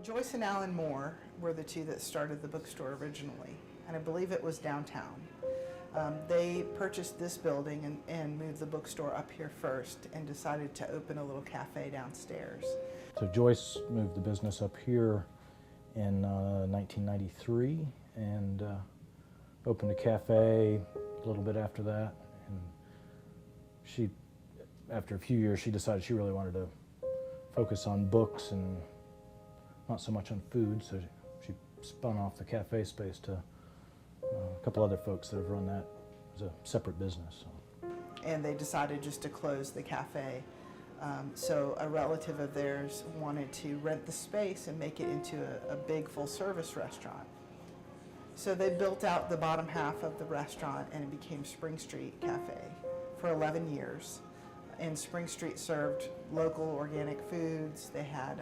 Joyce and Alan Moore were the two that started the bookstore originally, and I believe it was downtown. They purchased this building and moved the bookstore up here first and decided to open a little cafe downstairs. So Joyce moved the business up here in 1993 and opened a cafe a little bit after that. And she, after a few years, she decided she really wanted to focus on books and not so much on food, so she spun off the cafe space to a couple other folks that have run that as a separate business. So. And they decided just to close the cafe. So a relative of theirs wanted to rent the space and make it into a big full-service restaurant. So they built out the bottom half of the restaurant and it became Spring Street Cafe for 11 years. And Spring Street served local organic foods. They had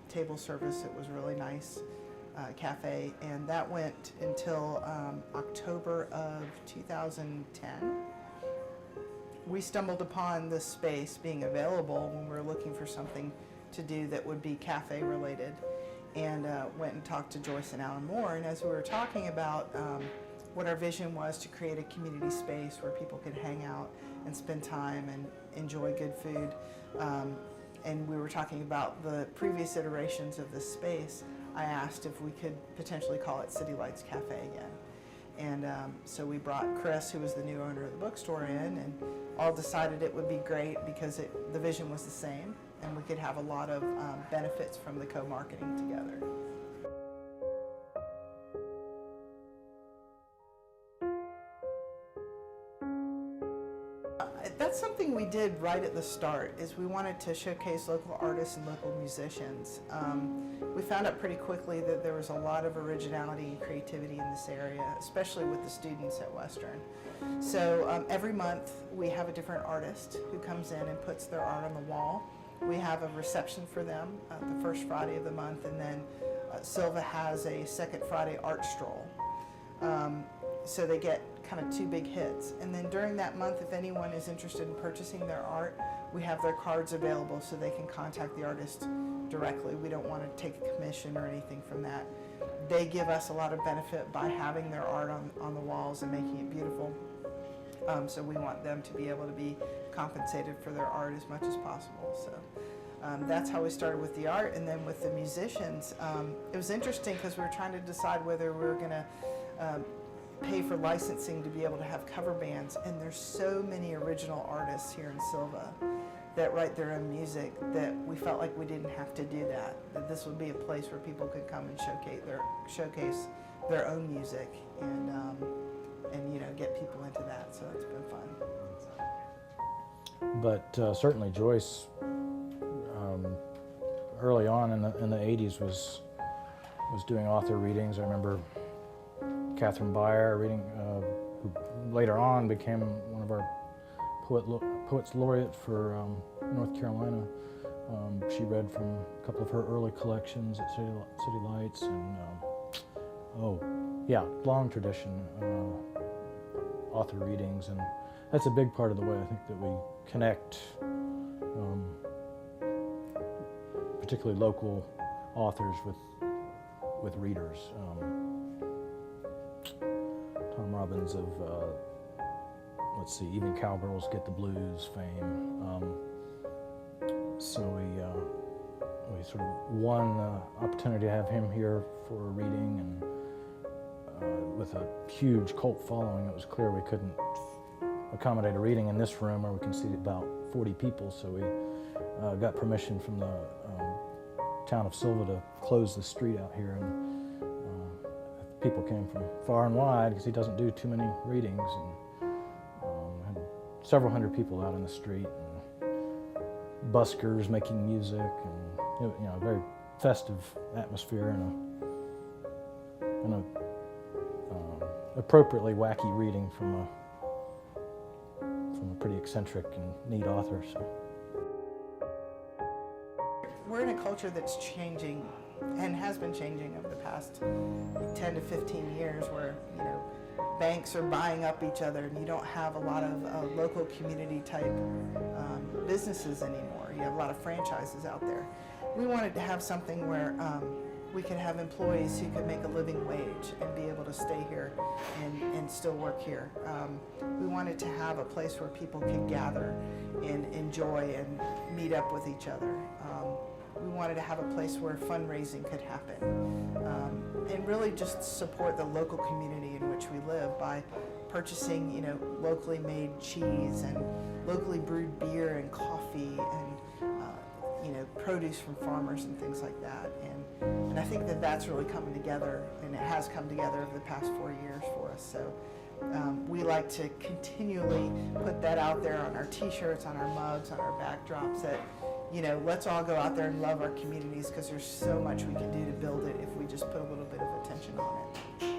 table service. It was really nice cafe, and that went until October of 2010. We stumbled upon this space being available when we were looking for something to do that would be cafe related, and went and talked to Joyce and Alan Moore. And as we were talking about what our vision was to create a community space where people could hang out and spend time and enjoy good food, and we were talking about the previous iterations of this space, I asked if we could potentially call it City Lights Cafe again. And so we brought Chris, who was the new owner of the bookstore, in, and all decided it would be great because the vision was the same and we could have a lot of benefits from the co-marketing together. That's something we did right at the start, is we wanted to showcase local artists and local musicians. We found out pretty quickly that there was a lot of originality and creativity in this area, especially with the students at Western. So every month we have a different artist who comes in and puts their art on the wall. We have a reception for them the first Friday of the month, and then Silva has a second Friday art stroll. So they get kind of two big hits. And then during that month, if anyone is interested in purchasing their art, we have their cards available so they can contact the artist directly. We don't want to take a commission or anything from that. They give us a lot of benefit by having their art on the walls and making it beautiful. So we want them to be able to be compensated for their art as much as possible. So that's how we started with the art. And then with the musicians, it was interesting because we were trying to decide whether we were going to pay for licensing to be able to have cover bands, and there's so many original artists here in Silva that write their own music that we felt like we didn't have to do that, that this would be a place where people could come and showcase their own music and you know, get people into that, so it's been fun. But certainly Joyce, early on in the 80s was doing author readings. I remember Catherine Beyer reading, who later on became one of our poets laureate for North Carolina. She read from a couple of her early collections at City Lights, and oh yeah, long tradition, author readings, and that's a big part of the way I think that we connect, particularly local authors with readers. Tom Robbins of, let's see, even Cowgirls Get the Blues fame. So we sort of won the opportunity to have him here for a reading, and with a huge cult following, it was clear we couldn't accommodate a reading in this room where we can seat about 40 people, so we got permission from the town of Silva to close the street out here, and people came from far and wide because he doesn't do too many readings, and had several hundred people out in the street, and buskers making music, and you know, a very festive atmosphere, and a appropriately wacky reading from a pretty eccentric and neat author. So we're in a culture that's changing and has been changing over the past 10 to 15 years, where, you know, banks are buying up each other and you don't have a lot of local community type businesses anymore. You have a lot of franchises out there. We wanted to have something where we could have employees who could make a living wage and be able to stay here and still work here. We wanted to have a place where people could gather and enjoy and meet up with each other. We wanted to have a place where fundraising could happen, and really just support the local community in which we live by purchasing, locally made cheese and locally brewed beer and coffee and produce from farmers and things like that. And I think that that's really coming together, and it has come together over the past 4 years for us. So we like to continually put that out there on our t-shirts, on our mugs, on our backdrops, that let's all go out there and love our communities, because there's so much we can do to build it if we just put a little bit of attention on it.